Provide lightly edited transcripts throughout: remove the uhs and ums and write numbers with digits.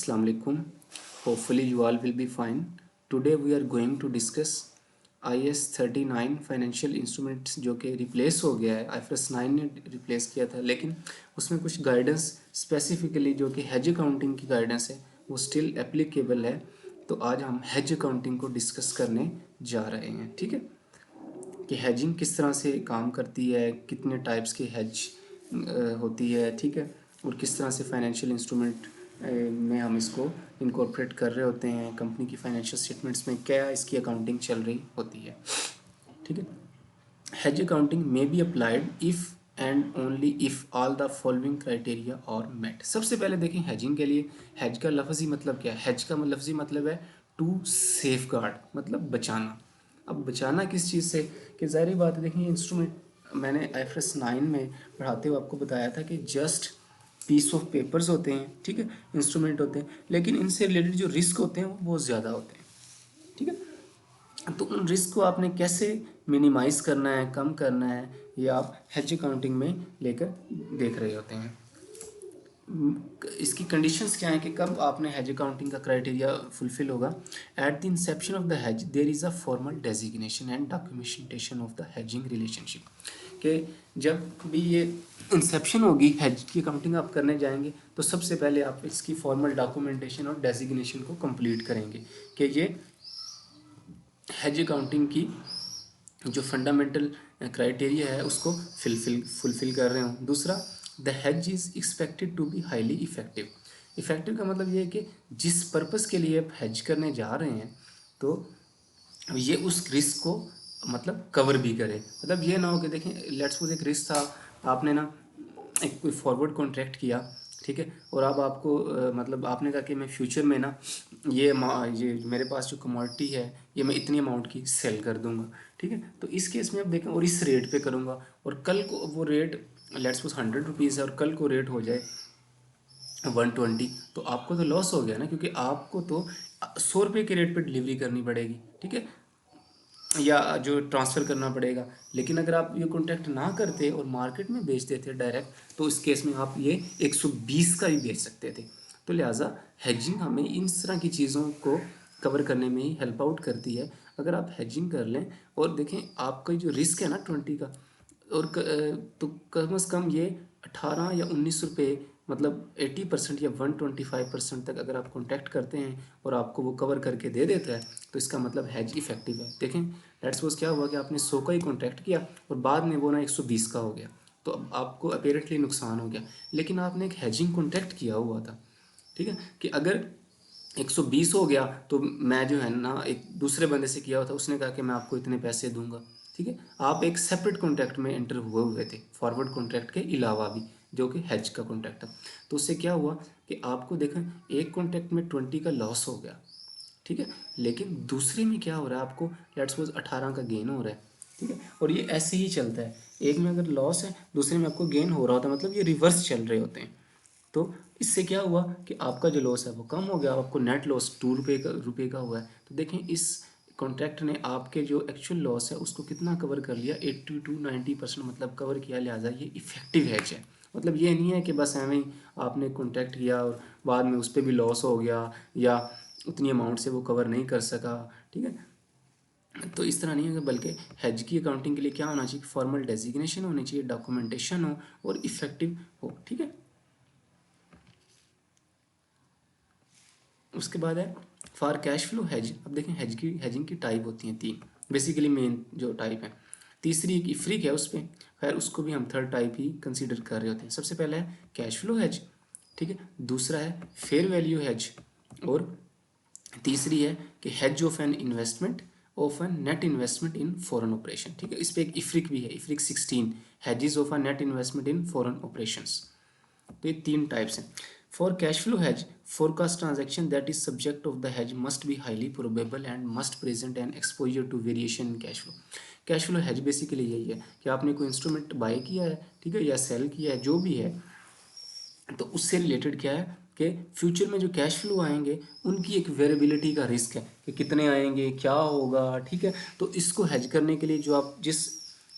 Assalamu alaikum. Hopefully you all will be fine. Today we are going to discuss IAS 39 financial instruments जो कि replace हो गया है। IFRS 9 ने replace किया था, लेकिन उसमें कुछ गाइडेंस स्पेसिफिकली जो कि हेज अकाउंटिंग की गाइडेंस है वो स्टिल एप्लीकेबल है। तो आज हम हेज अकाउंटिंग को डिस्कस करने जा रहे हैं, ठीक है, कि हेजिंग किस तरह से काम करती है, कितने टाइप्स की हेज होती है, ठीक है, और किस तरह से फाइनेंशियल इंस्ट्रूमेंट में हम इसको इनकॉर्पोरेट कर रहे होते हैं, कंपनी की फाइनेंशियल स्टेटमेंट्स में क्या इसकी अकाउंटिंग चल रही होती है, ठीक है। Hedge accounting may be applied if and only if all the following criteria और मेट। सबसे पहले देखें हेजिंग के लिए हेज का लफ्ज़ी मतलब क्या है। हेज का लफ्ज़ी मतलब है टू सेफ गार्ड, मतलब बचाना। अब बचाना किस चीज़ से, कि ज़ाहिर बात है, देखिए इंस्ट्रूमेंट मैंने IFRS 9 में पढ़ाते हुए आपको बताया था कि जस्ट पीस ऑफ पेपर्स होते हैं, ठीक है, इंस्ट्रूमेंट होते हैं, लेकिन इनसे रिलेटेड जो रिस्क होते हैं वो बहुत ज़्यादा होते हैं, ठीक है। तो उन रिस्क को आपने कैसे मिनिमाइज करना है, कम करना है, ये आप हेज अकाउंटिंग में लेकर देख रहे होते हैं। इसकी कंडीशंस क्या हैं कि कब आपने हेज अकाउंटिंग का क्राइटेरिया फुलफिल होगा। Eight the Inception of the hedge there is a formal designation and documentation of the hedging relationship, कि जब भी ये इंसेप्शन होगी हेज की अकाउंटिंग आप करने जाएंगे तो सबसे पहले आप इसकी फॉर्मल डॉक्यूमेंटेशन और डेजिग्नेशन को कंप्लीट करेंगे कि ये हेज अकाउंटिंग की जो फंडामेंटल क्राइटेरिया है उसको फुलफिल कर रहे हो। दूसरा, the hedge is expected to be highly effective. Effective का मतलब ये है कि जिस पर्पस के लिए आप हेज करने जा रहे हैं तो ये उस रिस्क को मतलब कवर भी करे। मतलब ये ना हो कि देखें लेट्स सपोज एक रिस्क था, आपने ना एक कोई फॉरवर्ड कॉन्ट्रैक्ट किया, ठीक है, और अब आपको मतलब आपने कहा कि मैं फ्यूचर में ना ये मेरे पास जो कमोडिटी है ये मैं इतनी अमाउंट की सेल कर दूंगा, ठीक है। तो इस केस में आप देखें और इस रेट पे करूँगा और कल को वो रेट लेट्स सपोज 100 रुपीज़ है और कल को रेट हो जाए 120, तो आपको तो लॉस हो गया ना, क्योंकि आपको तो 100 रुपये के रेट पे डिलीवरी करनी पड़ेगी, ठीक है, या जो ट्रांसफ़र करना पड़ेगा। लेकिन अगर आप ये कॉन्टैक्ट ना करते और मार्केट में बेच देते डायरेक्ट, तो इस केस में आप ये 120 का ही बेच सकते थे। तो लिहाजा हेजिंग हमें इन तरह की चीज़ों को कवर करने में ही हेल्प आउट करती है। अगर आप हेजिंग कर लें और देखें आपका जो रिस्क है ना 20 का, और तो कम से कम ये 18 या 19 रुपये, मतलब 80% या 125% तक अगर आप कॉन्टैक्ट करते हैं और आपको वो कवर करके दे देता है तो इसका मतलब हेज इफेक्टिव है। देखें लेट्स सपोज क्या हुआ कि आपने 100 का ही कॉन्टैक्ट किया और बाद में वो ना 120 का हो गया, तो अब आपको अपेरेंटली नुकसान हो गया, लेकिन आपने एक हेजिंग कॉन्ट्रैक्ट किया हुआ था, ठीक है, कि अगर 120 हो गया तो मैं जो है ना एक दूसरे बंदे से किया हुआ था, उसने कहा कि मैं आपको इतने पैसे दूंगा, ठीक है। आप एक सेपरेट कॉन्ट्रैक्ट में एंटर हुए थे फॉरवर्ड कॉन्ट्रैक्ट के अलावा भी, जो कि हेज का कॉन्ट्रैक्ट था। तो उससे क्या हुआ कि आपको देखें एक कॉन्ट्रैक्ट में 20 का लॉस हो गया, ठीक है, लेकिन दूसरे में क्या हो रहा है, आपको लेट्स सपोज 18 का गेन हो रहा है, ठीक है। और ये ऐसे ही चलता है, एक में अगर लॉस है दूसरे में आपको गेन हो रहा होता है, मतलब ये रिवर्स चल रहे होते हैं। तो इससे क्या हुआ कि आपका जो लॉस है वो कम हो गया, आपको नेट लॉस 2 रुपये का हुआ है। तो देखें इस कॉन्ट्रैक्ट ने आपके जो एक्चुअल लॉस है उसको कितना कवर कर लिया, 80 to 90% मतलब कवर किया। लिहाजा ये इफेक्टिव हैज है। मतलब ये नहीं है कि बस एवं ही आपने कॉन्ट्रैक्ट किया और बाद में उस पर भी लॉस हो गया या उतनी अमाउंट से वो कवर नहीं कर सका, ठीक है। तो इस तरह नहीं है, बल्कि हेज की अकाउंटिंग के लिए क्या होना चाहिए, फॉर्मल डेजिग्नेशन होनी चाहिए, डॉक्यूमेंटेशन हो और इफेक्टिव हो, ठीक है। उसके बाद है फॉर कैश फ्लो हेज। अब देखें हेजिंग की टाइप होती हैं 3, बेसिकली मेन जो टाइप है। तीसरी एक इफ्रिक है उस पर, खैर उसको भी हम थर्ड टाइप ही कंसीडर कर रहे होते हैं। सबसे पहला है कैश फ्लो हेज, ठीक है, दूसरा है फेयर वैल्यू हेज, और तीसरी है कि hedge of an investment of an net investment in foreign operation, ठीक है। इस पर एक इफ्रिक भी है, IFRIC 16, hedges of a net investment in foreign operations. तो ये 3 टाइप्स हैं। For cash flow hedge, forecast transaction that is subject of the hedge must be highly probable and must present an exposure to variation in cash flow। Cash flow hedge basically यही है कि आपने कोई instrument bye किया है, ठीक है, या सेल किया है, जो भी है, तो उससे रिलेटेड क्या है कि फ्यूचर में जो कैश फ्लो आएंगे उनकी एक वेरिएबिलिटी का रिस्क है कि कितने आएंगे, क्या होगा, ठीक है। तो इसको हेज करने के लिए जो आप जिस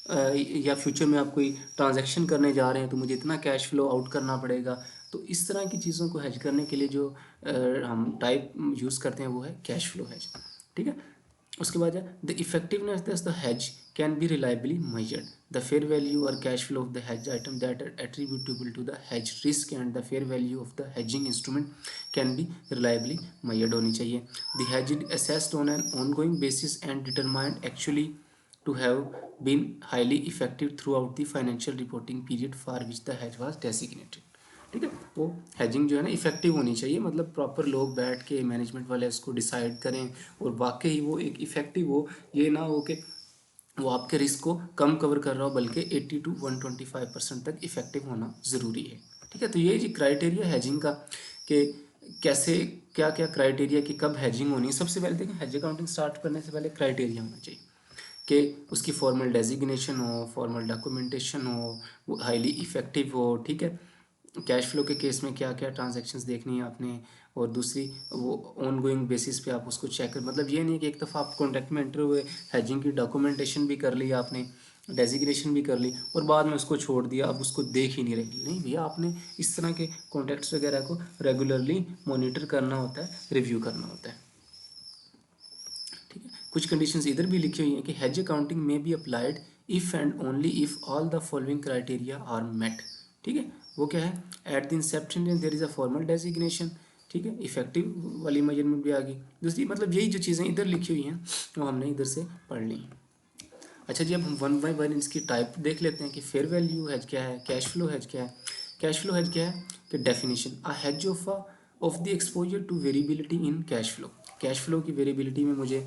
या फ्यूचर में आप कोई ट्रांजैक्शन करने जा रहे हैं तो मुझे इतना कैश फ्लो आउट करना पड़ेगा, तो इस तरह की चीज़ों को हेज करने के लिए जो हम टाइप यूज़ करते हैं वो है कैश फ्लो हेज, ठीक है। उसके बाद है the effectiveness the hedge can be reliably measured. The fair value or cash flow of the hedge item that are attributable to the hedge risk and the fair value of the hedging instrument can be reliably measured होनी चाहिए. The hedge is assessed on an ongoing basis and determined actually to have been highly effective throughout the financial reporting period for which the hedge was designated. ठीक है, वो hedging जो है ना effective होनी चाहिए, मतलब प्रॉपर लोग बैठ के मैनेजमेंट वाले उसको डिसाइड करें और वाकई वो एक इफेक्टिव हो, ये ना हो कि वो आपके रिस्क को कम कवर कर रहा हो, बल्कि 80 to 125% तक इफेक्टिव होना ज़रूरी है। ठीक है, तो ये जी क्राइटेरिया हैजिंग का कि कैसे क्या क्या क्राइटेरिया कि कब हैजिंग होनी है। सबसे पहले देखें, हैज अकाउंटिंग स्टार्ट करने से पहले क्राइटेरिया होना चाहिए कि उसकी फॉर्मल डेजिग्नेशन हो, फॉर्मल डॉक्यूमेंटेशन हो, वो हाईली इफेक्टिव हो। ठीक है, कैश फ्लो के केस में क्या क्या ट्रांजैक्शंस देखनी है आपने, और दूसरी वो ऑन गोइंग बेसिस पे आप उसको चेक कर, मतलब ये नहीं कि एक दफ़ा आप कॉन्ट्रैक्ट में एंटर हुए, हैजिंग की डॉक्यूमेंटेशन भी कर ली आपने, डेजिग्नेशन भी कर ली और बाद में उसको छोड़ दिया, अब उसको देख ही नहीं रही। नहीं भैया, आपने इस तरह के कॉन्ट्रैक्ट्स वगैरह को रेगुलरली मॉनिटर करना होता है, रिव्यू करना होता है। ठीक है, कुछ कंडीशंस इधर भी लिखी हुई हैं कि हैज अकाउंटिंग में be applied if and only if all the following criteria are met. ठीक है, वो क्या है, at the inception there is a formal designation. ठीक है, इफेक्टिव वाली मेजरमेंट भी आ गई। दूसरी मतलब यही जो चीज़ें इधर लिखी हुई हैं वो हमने इधर से पढ़ ली। अच्छा जी, अब हम वन बाय वन इसकी टाइप देख लेते हैं कि फेयर वैल्यू हैज क्या है, कैश फ्लो हैज क्या है। कैश फ्लो हैज क्या है कि definition a hedge of the exposure to variability in cash flow. Cash flow की वेरिएबिलिटी में मुझे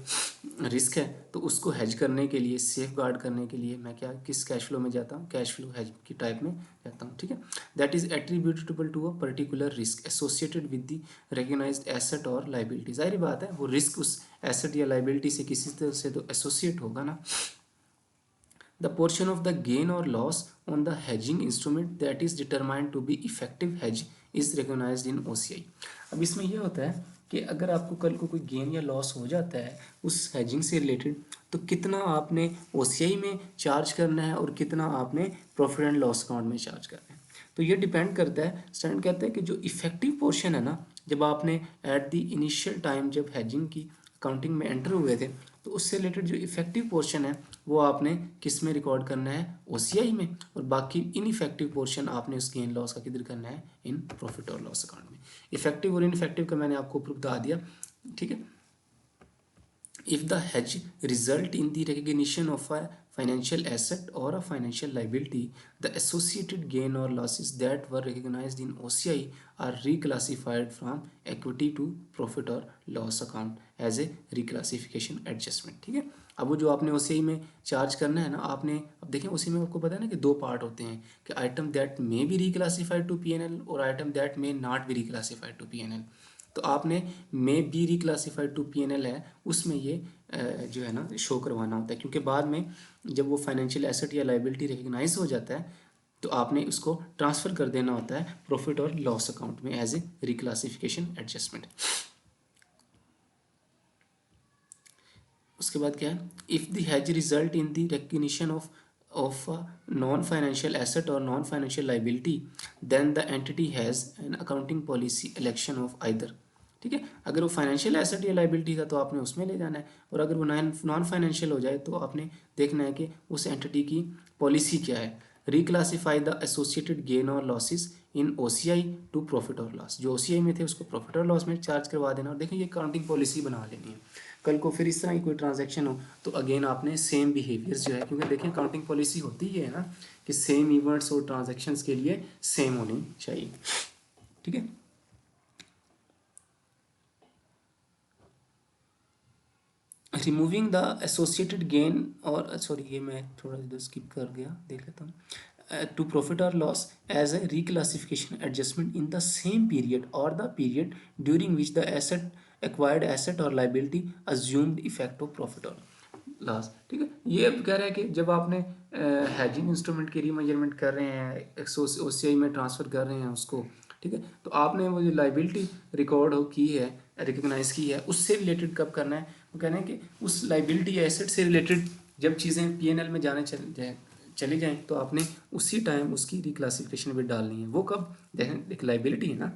रिस्क है, तो उसको हेज करने के लिए, सेफ गार्ड करने के लिए मैं क्या किस कैश फ्लो में जाता हूँ, कैश फ्लो हेज की टाइप में जाता हूँ। ठीक है, that is attributable to a particular risk associated with the recognised asset और लाइबिलिटी। जाहिर बात है, वो रिस्क उस एसेट या लाइबिलिटी से किसी तरह से तो एसोसिएट होगा ना। The portion of the gain or loss on the hedging instrument that is determined to be effective hedge is recognized in OCI. अब इसमें यह होता है कि अगर आपको कल को कोई गेन या लॉस हो जाता है उस हेजिंग से रिलेटेड, तो कितना आपने OCI में चार्ज करना है और कितना आपने प्रॉफिट एंड लॉस अकाउंट में चार्ज करना है। तो ये डिपेंड करता है, स्टैंडर्ड कहते हैं कि जो इफेक्टिव पोर्शन है ना, जब आपने एट द इनिशियल टाइम जब हेजिंग की अकाउंटिंग में एंटर हुए थे, तो उससे रिलेटेड जो इफेक्टिव पोर्शन है वो आपने किस में रिकॉर्ड करना है, OCI में, और बाकी इनइफेक्टिव पोर्शन आपने उस गेन लॉस का किधर करना है, इन प्रॉफिट और लॉस अकाउंट में। इफेक्टिव और इनइफेक्टिव का मैंने आपको प्रूफ बता दिया। ठीक है, if the hedge result in the recognition of a financial asset or a financial liability, the associated gain or losses that were recognized in OCI are reclassified from equity to profit or loss account as a reclassification adjustment। ठीक है, अब वो जो आपने OCI में charge करना है ना, आपने अब देखें OCI में आपको पता है ना कि दो पार्ट होते हैं कि item that may be reclassified to PNL और item that may not be reclassified to PNL। तो आपने may be reclassified to PNL है, उसमें ये जो है ना शो करवाना होता है, क्योंकि बाद में जब वो फाइनेंशियल एसेट या लाइबिलिटी रिकग्नाइज हो जाता है तो आपने उसको ट्रांसफ़र कर देना होता है प्रॉफिट और लॉस अकाउंट में एज ए रिक्लासिफिकेशन एडजस्टमेंट। उसके बाद क्या है, if the has result in the recognition of a non-financial asset or non-financial liability, then the entity has an accounting policy election of either। ठीक है, अगर वो फाइनेंशियल एसेट या लाइबिलिटी था तो आपने उसमें ले जाना है, और अगर वो नॉन फाइनेंशियल हो जाए तो आपने देखना है कि उस एंटिटी की पॉलिसी क्या है। रिक्लासीफाई द एसोसिएटेड गेन और losses in OCI to profit और लॉस। जो OCI में थे उसको प्रॉफिट और लॉस में चार्ज करवा देना, और देखिए ये अकाउंटिंग पॉलिसी बना लेनी है। कल को फिर इस तरह की कोई ट्रांजैक्शन हो तो अगेन आपने सेम बिहेवियर्स जो है, क्योंकि देखिए अकाउंटिंग पॉलिसी होती ही है ना कि सेम इवेंट्स और ट्रांजैक्शंस के लिए सेम होनी चाहिए। ठीक है, रिमूविंग द एसोसिएटेड गेन और सॉरी ये मैं थोड़ा इधर स्किप कर गया, देख लेता हूँ, टू प्रॉफिट और loss as a reclassification adjustment in the same period और the period during which the asset acquired asset और liability assumed effect of profit और लॉस। ठीक है, ये अब कह रहा है कि जब आपने हैजिंग इंस्ट्रूमेंट की रीमेजरमेंट कर रहे हैं, OCI में ट्रांसफ़र कर रहे हैं उसको, ठीक है, तो आपने वो जो लाइबिलिटी रिकॉर्ड हो की है, रिकग्नाइज की है, उससे रिलेटेड कब करना है, वो कहना है कि उस लाइबिलिटी या एसेट से रिलेटेड जब चीज़ें PNL में जाने चली जाएँ तो आपने उसी टाइम उसकी रिक्लासिफिकेशन भी डालनी है। वो कब? देखें, एक लायबिलिटी है ना,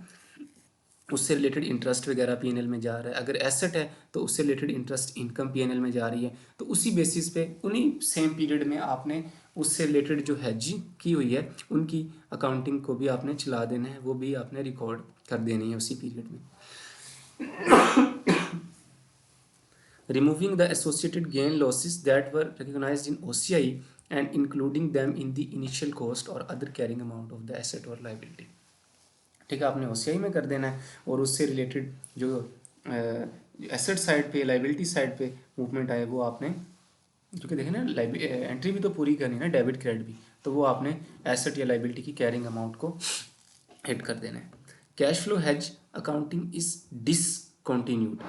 उससे रिलेटेड इंटरेस्ट वगैरह पीएनएल में जा रहा है। अगर एसेट है तो उससे रिलेटेड इंटरेस्ट इनकम पीएनएल में जा रही है। तो उसी बेसिस पे उन्हीं सेम पीरियड में आपने उससे रिलेटेड जो हैजिंग की हुई है उनकी अकाउंटिंग को भी आपने चला देना है, वो भी आपने रिकॉर्ड कर देनी है उसी पीरियड में। Removing the associated gain losses that were recognized in OCI and including them in the initial cost or other carrying amount of the asset or liability। ठीक है, आपने OCI में कर देना है और उससे रिलेटेड जो एसेट साइड पे, लाइबिलिटी साइड पे मूवमेंट आए वो आपने, क्योंकि देखें ना एंट्री भी तो पूरी करनी है ना, डेबिट क्रेडिट भी, तो वो आपने एसेट या लाइबिलिटी की कैरिंग अमाउंट को हिट कर देना है। Cash flow hedge accounting is discontinued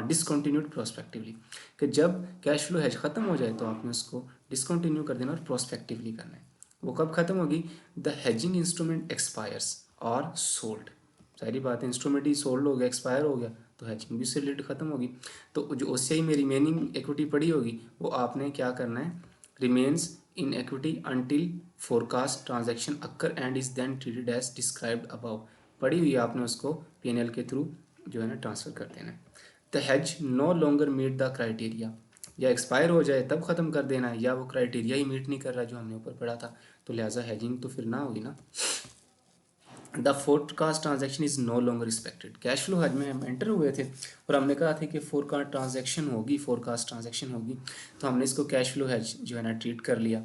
discontinued prospectively, कि जब कैश फ्लो हेज ख़त्म हो जाए तो आपने उसको डिसकंटिन्यू कर देना और प्रोस्पेक्टिवली करना है। वो कब ख़त्म होगी? द हेजिंग इंस्ट्रूमेंट एक्सपायर्स और सोल्ड। सारी बात है, इंस्ट्रूमेंट ही सोल्ड हो गया, एक्सपायर हो गया, तो हेजिंग भी उससे रिलेटेड ख़त्म होगी। तो जो OCI में रिमेनिंग इक्विटी पड़ी होगी वो आपने क्या करना है? Remains in equity until forecast transaction occur and is then treated as described above. पड़ी हुई आपने उसको पीएनएल के थ्रू जो है ना ट्रांसफ़र कर देना है। The hedge no longer meet the criteria, या एक्सपायर हो जाए तब ख़त्म कर देना है, या वो क्राइटेरिया ही मीट नहीं कर रहा जो हमने ऊपर पढ़ा था, तो लिहाजा हेजिंग तो फिर ना होगी ना। The forecast transaction is no longer respected. Cash flow hedge में हम एंटर हुए थे और हमने कहा था कि फोरकास्ट ट्रांजैक्शन होगी, तो हमने इसको कैश फ्लो हेज जो है ना ट्रीट कर लिया।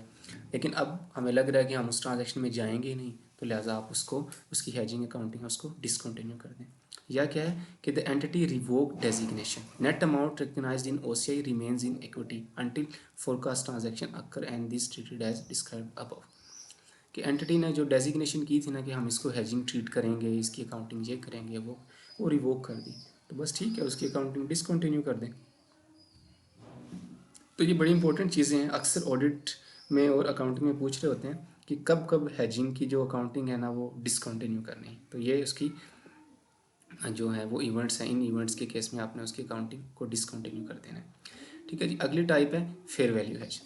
लेकिन अब हमें लग रहा है कि हम उस ट्रांजैक्शन में जाएंगे ही नहीं, तो लिहाजा आप उसको, उसकी हेजिंग अकाउंटिंग उसको डिसकंटिन्यू कर दें। या क्या है कि the entity revoke designation, net amount recognised in OCI remains in equity until forecast transaction occur and this treated as described above. कि एंटिटी ने जो डेजिग्नेशन की थी ना कि हम इसको हेजिंग ट्रीट करेंगे, इसकी अकाउंटिंग ये करेंगे, वो रिवोक कर दी, तो बस ठीक है, उसकी अकाउंटिंग डिसकंटिन्यू कर दें। तो ये बड़ी इंपॉर्टेंट चीज़ें हैं, अक्सर ऑडिट में और अकाउंटिंग में पूछ रहे होते हैं कि कब कब हेजिंग की जो अकाउंटिंग है ना वो डिसकंटिन्यू करनी है। तो ये उसकी जो है वो इवेंट्स हैं, इन इवेंट्स के केस में आपने उसकी अकाउंटिंग को डिसकंटिन्यू कर देना है। ठीक है जी। अगली टाइप है फेयर वैल्यू हेज।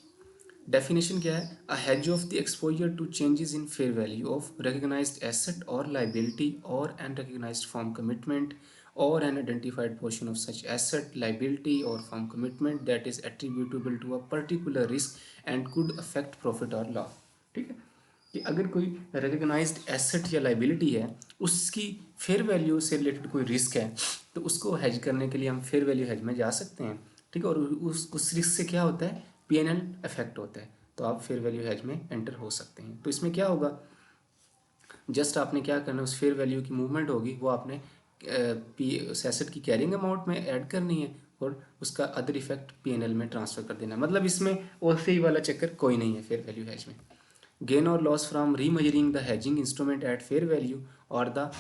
डेफिनेशन क्या है? A hedge of the exposure to changes in fair value of recognised asset और लाइबिलिटी और एन रिकग्नाइज्ड फर्म कमिटमेंट और an identified portion of such asset, liability or firm commitment that is attributable to a particular risk and could affect profit or loss। ठीक है, कि अगर कोई recognised asset या liability है, उसकी फेयर वैल्यू से रिलेटेड कोई रिस्क है, तो उसको हेज करने के लिए हम फेयर वैल्यू हेज में जा सकते हैं। ठीक है, और उस रिस्क से क्या होता है? पीएनएल इफेक्ट होता है, तो आप फेयर वैल्यू हेज में एंटर हो सकते हैं। तो इसमें क्या होगा? जस्ट आपने क्या करना है, उस फेयर वैल्यू की मूवमेंट होगी वो आपने उस एसेट की कैरिंग अमाउंट में ऐड करनी है और उसका अदर इफेक्ट पीएनएल में ट्रांसफ़र कर देना है। मतलब इसमें OCI वाला चक्कर कोई नहीं है फेयर वैल्यू हेज में। गेन और loss from remeasuring the hedging instrument at fair value और the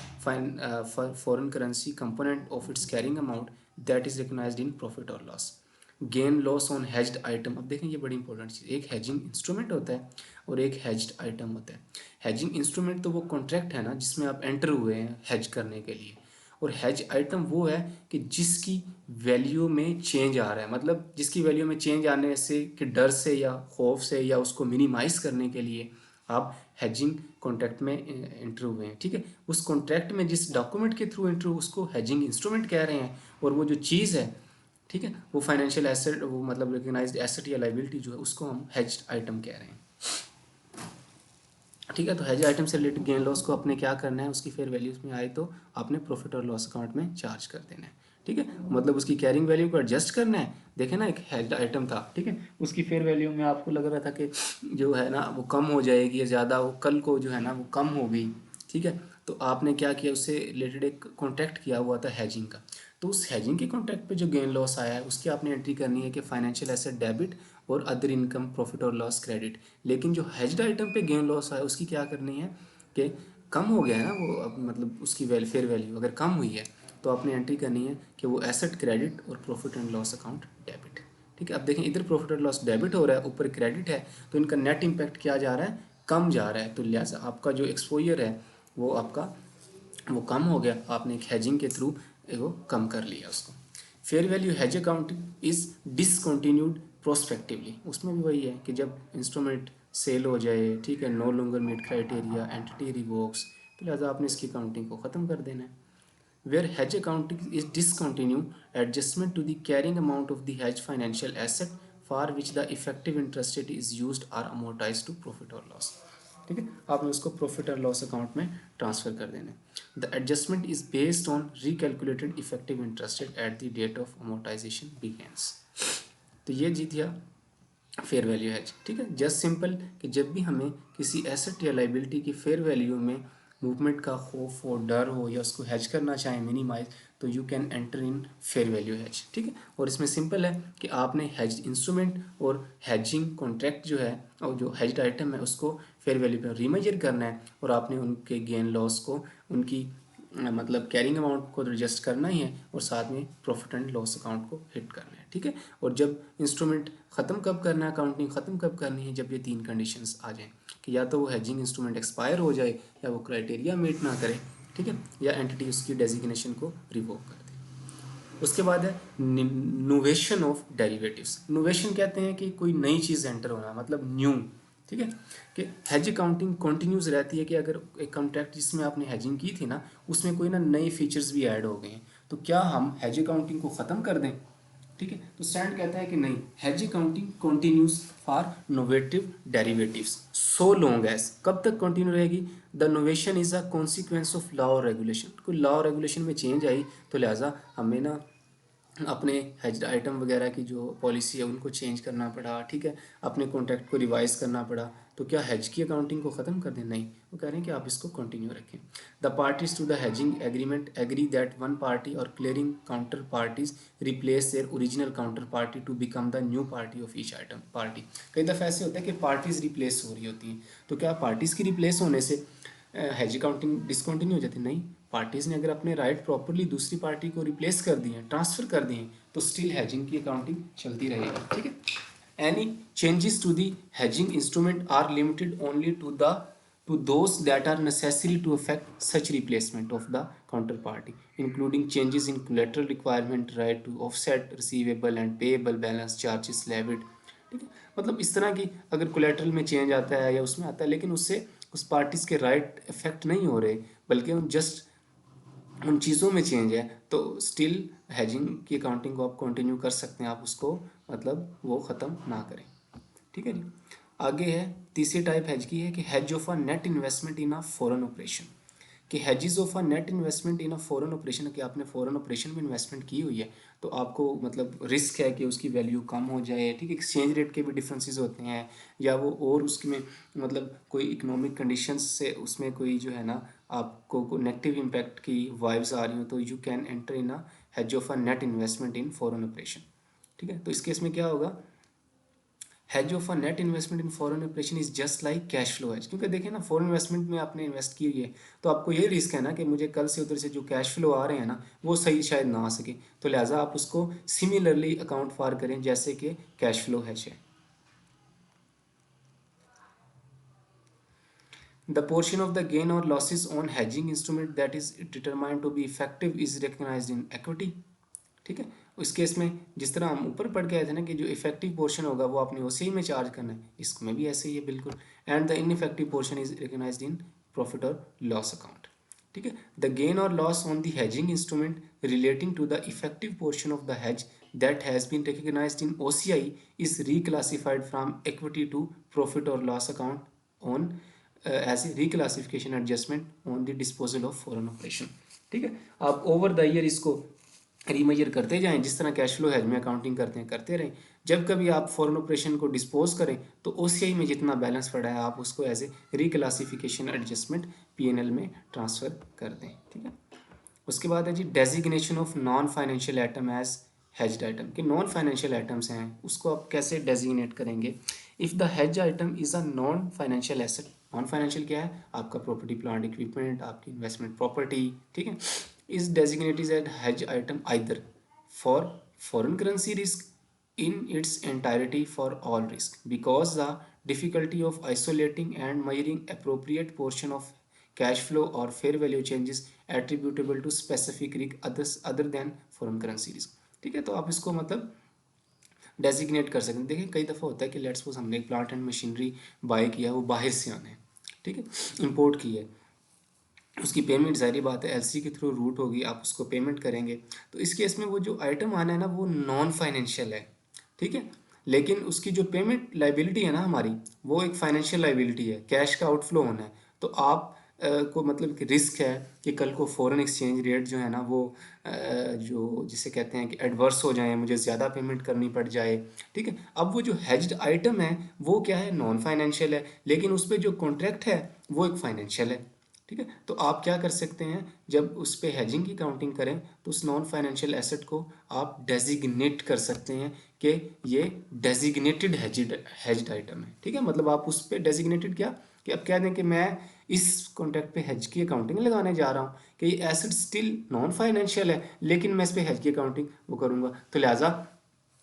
foreign currency component of its carrying amount that is recognised in profit और loss. Gain loss on hedged item. अब देखें, ये बड़ी important चीज़, एक hedging instrument होता है और एक हेज्ड आइटम होता है। हेजिंग इंस्ट्रूमेंट तो वो कॉन्ट्रैक्ट है ना जिसमें आप एंटर हुए हैं हेज करने के लिए, और हेज आइटम वो है कि जिसकी वैल्यू में चेंज आ रहा है, मतलब जिसकी वैल्यू में चेंज आने से कि डर से या खौफ से या उसको मिनिमाइज करने के लिए आप हेजिंग कॉन्ट्रैक्ट में एंटर हुए हैं। ठीक है, उस कॉन्ट्रैक्ट में जिस डॉक्यूमेंट के थ्रू एंटर, उसको हेजिंग इंस्ट्रूमेंट कह रहे हैं, और वो जो चीज़ है, ठीक है, वो फाइनेंशियल एसेट, वो मतलब रिकग्नाइज्ड एसेट या लाइबिलिटी जो है उसको हम हेज्ड आइटम कह रहे हैं। ठीक है, तो हेज आइटम से रिलेटेड गेन लॉस को अपने क्या करना है, उसकी फेयर वैल्यूज में आए तो आपने प्रॉफिट और लॉस अकाउंट में चार्ज कर देना है। ठीक है, मतलब उसकी कैरिंग वैल्यू को एडजस्ट करना है। देखें ना, एक हेज आइटम था, ठीक है, उसकी फेयर वैल्यू में आपको लग रहा था कि जो है ना वो कम हो जाएगी या ज़्यादा, वो कल को जो है ना वो कम हो गई। ठीक है, तो आपने क्या किया, उससे रिलेटेड एक कॉन्ट्रैक्ट किया हुआ था हेजिंग का, तो उस हेजिंग के कॉन्ट्रैक्ट पे जो गेन लॉस आया है उसकी आपने एंट्री करनी है कि फाइनेंशियल एसेट डेबिट और अदर इनकम प्रॉफिट और लॉस क्रेडिट। लेकिन जो हेज्ड आइटम पे गेन लॉस आया उसकी क्या करनी है कि कम हो गया है ना वो, अब मतलब उसकी फेयर वैल्यू अगर कम हुई है तो आपने एंट्री करनी है कि वो एसेट क्रेडिट और profit and loss account debit. ठीक है, अब देखें इधर प्रॉफिट और लॉस डेबिट हो रहा है, ऊपर क्रेडिट है, तो इनका नेट इम्पैक्ट क्या जा रहा है? कम जा रहा है। तो लिहाजा आपका जो एक्सपोजर है वो आपका वो कम हो गया, आपने एक हेजिंग के थ्रू वो कम कर लिया उसको। Fair value hedge accounting is discontinued prospectively, उसमें भी वही है कि जब इंस्ट्रूमेंट सेल हो जाए, ठीक है, no longer meet criteria, entity revokes, तो लिहाजा आपने इसकी काउंटिंग को ख़त्म कर देना है। Where hedge accounting is discontinued, adjustment to the carrying amount of the hedge financial asset for which the effective interest rate is used are amortized to profit or loss। ठीक है, आपने उसको प्रॉफिट और लॉस अकाउंट में transfer कर देना है। The adjustment is based on recalculated effective interest rate at the date of amortisation begins. तो ये जीत गया फेयर वैल्यू हैज। ठीक है, जस्ट सिंपल कि जब भी हमें किसी एसेट या लाइबिलिटी की फेयर वैल्यू में मूवमेंट का खौफ हो, डर हो, या उसको हैज करना चाहें मिनिमाइज, तो you can enter in fair value has. ठीक है, और इसमें सिंपल है कि आपने हैज इंस्ट्रूमेंट और हैजिंग कॉन्ट्रैक्ट जो है और जो हैज्ड आइटम है उसको फेयर वैल्यू पर रीमेजर करना है, और आपने उनके गेन लॉस को उनकी मतलब कैरिंग अमाउंट को एडजस्ट करना ही है, और साथ में प्रॉफिट एंड लॉस अकाउंट को हिट करना है। ठीक है, और जब इंस्ट्रूमेंट ख़त्म कब करना है, अकाउंटिंग ख़त्म कब करनी है, जब ये 3 कंडीशंस आ जाएं कि या तो वो हेजिंग इंस्ट्रूमेंट एक्सपायर हो जाए, या वो क्राइटेरिया मीट ना करे, ठीक है, या एंटिटी उसकी डेजिग्नेशन को रिवोक कर दे। उसके बाद है नोवेशन ऑफ डेरिवेटिव्स। नोवेशन कहते हैं कि कोई नई चीज़ एंटर होना, मतलब न्यू। ठीक है, कि हेज अकाउंटिंग कंटिन्यूस रहती है कि अगर एक कॉन्ट्रैक्ट जिसमें आपने हेजिंग की थी ना, उसमें कोई ना नए फीचर्स भी ऐड हो गए हैं, तो क्या हम हेज अकाउंटिंग को ख़त्म कर दें? ठीक है, तो स्टैंड कहता है कि नहीं, hedge accounting continues for novated derivatives so long as, कब तक कंटिन्यू रहेगी? The novation is a consequence of law और रेगुलेशन। कोई लॉ और रेगुलेशन में चेंज आई तो लिहाजा हमें ना अपने हेज्ड आइटम वगैरह की जो पॉलिसी है उनको चेंज करना पड़ा। ठीक है, अपने कॉन्ट्रैक्ट को रिवाइज करना पड़ा, तो क्या हेज की अकाउंटिंग को ख़त्म कर दें? नहीं, वो कह रहे हैं कि आप इसको कंटिन्यू रखें। The parties to the hedging agreement agree that one party और clearing counterparties replace their original counterparty to become the new party of each item party. कई दफ़ा ऐसे होता है कि पार्टीज रिप्लेस हो रही होती हैं, तो क्या पार्टीज़ की रिप्लेस होने से हेज अकाउंटिंग डिसकंटिन्यू हो जाती? नहीं, पार्टीज़ ने अगर अपने राइट प्रॉपरली दूसरी पार्टी को रिप्लेस कर दिए, ट्रांसफ़र कर दिए, तो स्टिल हैजिंग की अकाउंटिंग चलती रहेगी। ठीक है, any changes to the hedging instrument are limited only to those that are necessary to effect such replacement of the counterparty, including changes in collateral requirement, right to offset receivable and payable balance charges levied। ठीक है, मतलब इस तरह की अगर collateral में change आता है या उसमें आता है, लेकिन उससे उस पार्टीज़ के राइट इफेक्ट नहीं हो रहे, बल्कि उन जस्ट उन चीज़ों में चेंज है, तो स्टिल हैजिंग की अकाउंटिंग को आप कंटिन्यू कर सकते हैं, आप उसको मतलब वो ख़त्म ना करें। ठीक है जी, आगे है तीसरी टाइप हैज की है कि hedge of a net investment in a foreign operation. कि hedges of a net investment in a foreign operation, कि आपने फॉरेन ऑपरेशन में इन्वेस्टमेंट की हुई है, तो आपको मतलब रिस्क है कि उसकी वैल्यू कम हो जाए। ठीक है, एक्सचेंज रेट के भी डिफरेंसेस होते हैं, या वो और उसमें मतलब कोई इकोनॉमिक कंडीशंस से उसमें कोई जो है ना आपको नेगेटिव इम्पैक्ट की वाइब्स आ रही हो, तो you can enter in a hedge of a net investment in foreign operation. ठीक है, तो इस केस में क्या होगा, hedge of a net investment in foreign operation is just like cash flow hedge। क्योंकि देखिए ना, फॉरेन इन्वेस्टमेंट में आपने इन्वेस्ट की हुई है, तो आपको ये रिस्क है ना कि मुझे कल से उधर से जो कैश फ्लो आ रहे हैं ना, वो सही शायद ना आ सके, तो लिहाजा आप उसको सिमिलरली अकाउंट फॉर करें जैसे कि कैश फ्लो hedge है। The portion of the gain or losses on hedging instrument that is determined to be effective is recognized in equity। ठीक है, इस केस में जिस तरह हम ऊपर पढ़ के आए थे ना कि जो इफेक्टिव पोर्शन होगा वो आपने उसी में चार्ज करना है, इसमें भी ऐसे ही है बिल्कुल। And the ineffective portion is recognised in profit और लॉस अकाउंट। ठीक है, द गेन और loss on the hedging instrument relating to the effective portion of the hedge that has been recognized in OCI is reclassified from equity to profit or loss account on as a reclassification adjustment on the disposal of foreign operation। ठीक है, आप over the year इसको remeasure करते जाएं, जिस तरह cash flow hedge में accounting करते हैं करते रहें। जब कभी आप फॉरेन ऑपरेशन को डिस्पोज करें तो ओसीआई में जितना बैलेंस पड़ा है आप उसको as a reclassification adjustment PNL में ट्रांसफ़र कर दें। ठीक है, उसके बाद है जी designation of non financial item as hedged item. कि नॉन फाइनेंशियल आइटम्स हैं उसको आप कैसे डेजिग्नेट करेंगे? If the hedge item is a non financial asset. Non financial क्या है? आपका प्रॉपर्टी प्लांट इक्विपमेंट, आपकी इन्वेस्टमेंट प्रॉपर्टी। ठीक है, is designated as hedge item either for foreign currency risk in its entirety for all risk, because the difficulty of isolating and measuring appropriate portion of cash flow or fair value changes attributable to specific risk other than foreign currency risk। ठीक है, तो आप इसको मतलब designate कर सकते हैं। देखिए कई दफ़ा होता है कि लेट्स सपोज हमने एक प्लांट एंड मशीनरी बाय किया, वो बाहर से आना है, ठीक है, इंपोर्ट की है, उसकी पेमेंट ज़ाहिर बात है एलसी के थ्रू रूट होगी, आप उसको पेमेंट करेंगे। तो इस केस में वो जो आइटम आना है ना वो नॉन फाइनेंशियल है, ठीक है, लेकिन उसकी जो पेमेंट लाइबिलिटी है ना हमारी, वो एक फाइनेंशियल लाइबिलिटी है, कैश का आउटफ्लो होना है। तो आप को मतलब कि रिस्क है कि कल को फॉरेन एक्सचेंज रेट जो है ना वो जो जिसे कहते हैं कि एडवर्स हो जाए, मुझे ज़्यादा पेमेंट करनी पड़ जाए, ठीक है। अब वो जो हेज्ड आइटम है वो क्या है, नॉन फाइनेंशियल है, लेकिन उस पर जो कॉन्ट्रैक्ट है वो एक फाइनेंशियल है, ठीक है। तो आप क्या कर सकते हैं, जब उस पर हेजिंग की काउंटिंग करें तो उस नॉन फाइनेंशियल एसेट को आप डेजिग्नेट कर सकते हैं कि ये डेजिग्नेटेड हेज्ड आइटम है, ठीक है। मतलब आप उस पर डेजिग्नेटेड क्या कि अब कह दें कि मैं इस कॉन्ट्रैक्ट पे हेज की अकाउंटिंग लगाने जा रहा हूँ कि ये एसेट स्टिल नॉन फाइनेंशियल है, लेकिन मैं इस पर हेज की अकाउंटिंग वो करूँगा। तो लिहाजा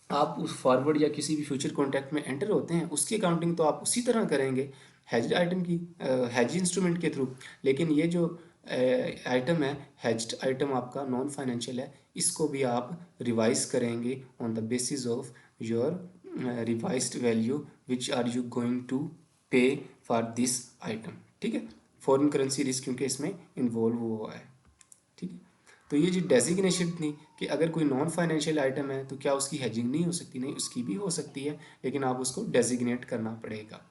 आप उस फॉरवर्ड या किसी भी फ्यूचर कॉन्ट्रैक्ट में एंटर होते हैं उसकी अकाउंटिंग तो आप उसी तरह करेंगे हेज्ड आइटम की, हेज इंस्ट्रूमेंट के थ्रू। लेकिन ये जो आइटम है, हेज्ड आइटम आपका नॉन फाइनेंशियल है, इसको भी आप रिवाइज करेंगे on the basis of your revised value which are you going to pay for this item, ठीक है। फॉरेन करेंसी रिस्क क्योंकि इसमें इन्वॉल्व हुआ है, ठीक है। तो ये जो डेजिग्नेशन थी कि अगर कोई नॉन फाइनेंशियल आइटम है तो क्या उसकी हेजिंग नहीं हो सकती, नहीं उसकी भी हो सकती है, लेकिन आप उसको डेजिग्नेट करना पड़ेगा।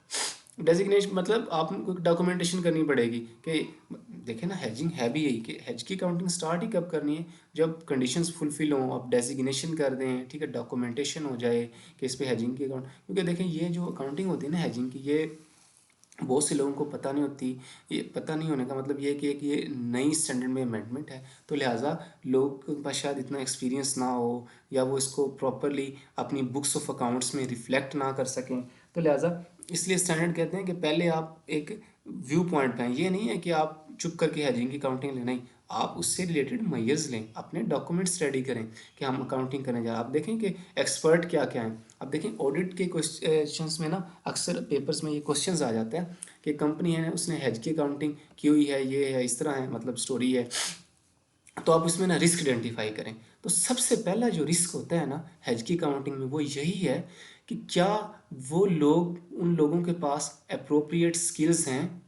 डेजिग्नेशन मतलब आपको डॉक्यूमेंटेशन करनी पड़ेगी कि देखें ना, हेजिंग है भी यही कि हेज की काउंटिंग स्टार्ट ही कब करनी है, जब कंडीशंस फुलफिल हों, आप डेजिग्नेशन कर दें, ठीक है, डॉक्यूमेंटेशन हो जाए कि इस पे हेजिंग की अकाउंट। क्योंकि देखें ये जो अकाउंटिंग होती है ना हेजिंग की, ये बहुत से लोगों को पता नहीं होती। ये पता नहीं होने का मतलब ये कि ये नई स्टैंडर्ड में अमेंडमेंट है, तो लिहाजा लोगों के पास शायद इतना एक्सपीरियंस ना हो या वो इसको प्रॉपरली अपनी बुक्स ऑफ अकाउंट्स में रिफ्लेक्ट ना कर सकें। तो लिहाजा इसलिए स्टैंडर्ड कहते हैं कि पहले आप एक व्यू पॉइंट पे हैं। ये नहीं है कि आप चुप करके हेजिंग की काउंटिंग लें, नहीं, आप उससे रिलेटेड मेजर्स लें, अपने डॉक्यूमेंट्स रेडी करें कि हम अकाउंटिंग करने जा रहे हैं। आप देखें कि एक्सपर्ट क्या क्या हैं। अब देखें ऑडिट के क्वेश्चंस में ना अक्सर पेपर्स में ये क्वेश्चंस आ जाते हैं कि कंपनी है उसने हेज की अकाउंटिंग की हुई है, ये है, इस तरह है, मतलब स्टोरी है, तो आप उसमें ना रिस्क आइडेंटिफाई करें। तो सबसे पहला जो रिस्क होता है ना हेज की अकाउंटिंग में वो यही है कि क्या वो लोग, उन लोगों के पास अप्रोप्रिएट स्किल्स हैं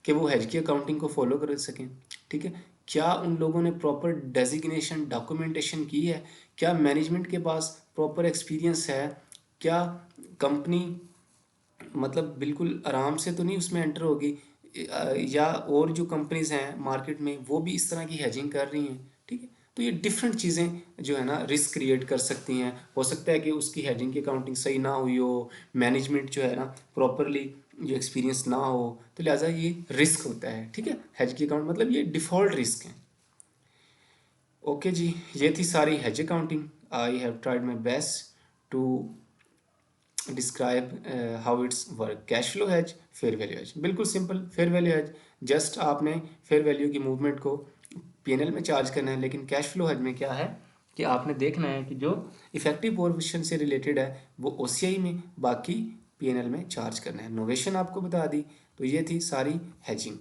कि वो हेज की अकाउंटिंग को फॉलो कर सकें, ठीक है। क्या उन लोगों ने प्रॉपर डेजिग्नेशन डॉक्यूमेंटेशन की है, क्या मैनेजमेंट के पास प्रॉपर एक्सपीरियंस है, क्या कंपनी मतलब बिल्कुल आराम से तो नहीं उसमें एंटर होगी, या और जो कंपनीज हैं मार्केट में वो भी इस तरह की हेजिंग कर रही हैं, ठीक है। तो ये डिफरेंट चीज़ें जो है ना रिस्क क्रिएट कर सकती हैं। हो सकता है कि उसकी हेजिंग की अकाउंटिंग सही ना हुई हो, मैनेजमेंट जो है ना प्रॉपरली जो एक्सपीरियंस ना हो, तो लिहाजा ये रिस्क होता है, ठीक है। हेज की अकाउंट मतलब ये डिफ़ॉल्ट रिस्क है। ओके जी, ये थी सारी hedge accounting. I have tried my best to describe how it's work. Cash flow hedge, fair value hedge, बिल्कुल simple. Fair value hedge just आपने फेयर वैल्यू की मूवमेंट को पीएनएल में चार्ज करना है, लेकिन कैश फ्लो हैज में क्या है कि आपने देखना है कि जो इफेक्टिव पोजीशन से रिलेटेड है वो ओसीआई में, बाकी पीएनएल में चार्ज करना है। नोवेशन आपको बता दी। तो ये थी सारी हैजिंग,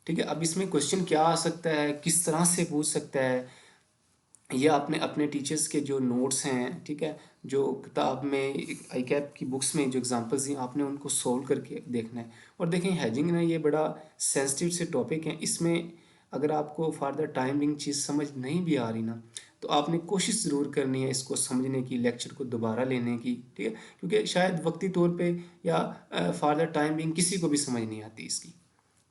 ठीक है। अब इसमें क्वेश्चन क्या आ सकता है, किस तरह से पूछ सकता है, ये आपने अपने टीचर्स के जो नोट्स हैं, ठीक है, जो किताब में आई कैप की बुक्स में जो एग्जांपल्स हैं आपने उनको सोल्व करके देखना है। और देखें हैजिंग ना ये बड़ा सेंसिटिव से टॉपिक है, इसमें अगर आपको फॉर द टाइम बिंग चीज़ समझ नहीं भी आ रही ना तो आपने कोशिश ज़रूर करनी है इसको समझने की, लेक्चर को दोबारा लेने की, ठीक है, क्योंकि शायद वक्ती तौर पे या फॉर द टाइम बिंग किसी को भी समझ नहीं आती इसकी,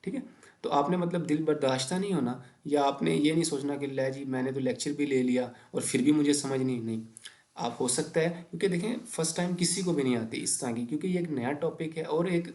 ठीक है। तो आपने मतलब दिल बर्दाश्ता नहीं होना, या आपने ये नहीं सोचना कि लै जी मैंने तो लेक्चर भी ले लिया और फिर भी मुझे समझ नहीं। आप हो सकता है क्योंकि देखें फर्स्ट टाइम किसी को भी नहीं आती इस तरह की, क्योंकि ये एक नया टॉपिक है और एक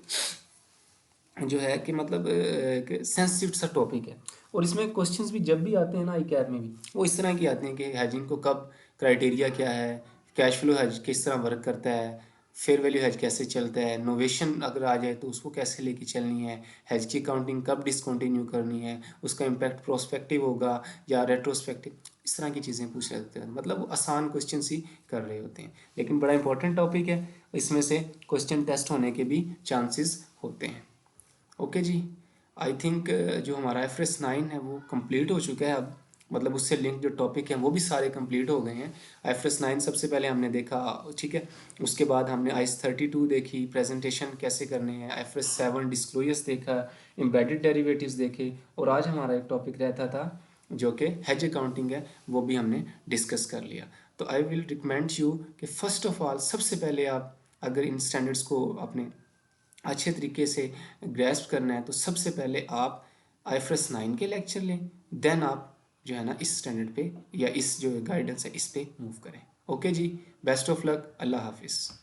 जो है कि मतलब एक सेंसिटिव सा टॉपिक है। और इसमें क्वेश्चंस भी जब भी आते हैं ना आई कैप में भी वो इस तरह के आते हैं कि हेजिंग को कब, क्राइटेरिया क्या है, कैश फ्लो हेज किस तरह वर्क करता है, फेयर वैल्यू हेज कैसे चलता है, नोवेशन अगर आ जाए तो उसको कैसे लेके चलनी है, हेज की काउंटिंग कब डिसकंटिन्यू करनी है, उसका इम्पैक्ट प्रोस्पेक्टिव होगा या रेट्रोस्पेक्टिव, इस तरह की चीज़ें पूछ रहे होते हैं। मतलब वो आसान क्वेश्चन ही कर रहे होते हैं, लेकिन बड़ा इंपॉर्टेंट टॉपिक है, इसमें से क्वेश्चन टेस्ट होने के भी चांसेस होते हैं। ओके जी, आई थिंक जो हमारा FS9 है वो कंप्लीट हो चुका है अब, मतलब उससे लिंक जो टॉपिक हैं वो भी सारे कंप्लीट हो गए हैं। IFRS 9 सबसे पहले हमने देखा, ठीक है। उसके बाद हमने IAS 32 देखी, प्रेजेंटेशन कैसे करने हैं, IFRS 7 डिस्क्लोजर्स देखा, एम्बेडेड डेरिवेटिव्स देखे, और आज हमारा एक टॉपिक रहता था जो कि हेज अकाउंटिंग है, वो भी हमने डिस्कस कर लिया। तो आई विल रिकमेंड यू कि फर्स्ट ऑफ ऑल सबसे पहले आप अगर इन स्टैंडर्ड्स को अपने अच्छे तरीके से ग्रैस्प करना है तो सबसे पहले आप IFRS 9 के लेक्चर लें, देन आप जो है ना इस स्टैंडर्ड पे या इस जो गाइडेंस है इस पे मूव करें। ओके जी, बेस्ट ऑफ लक, अल्लाह हाफिज़।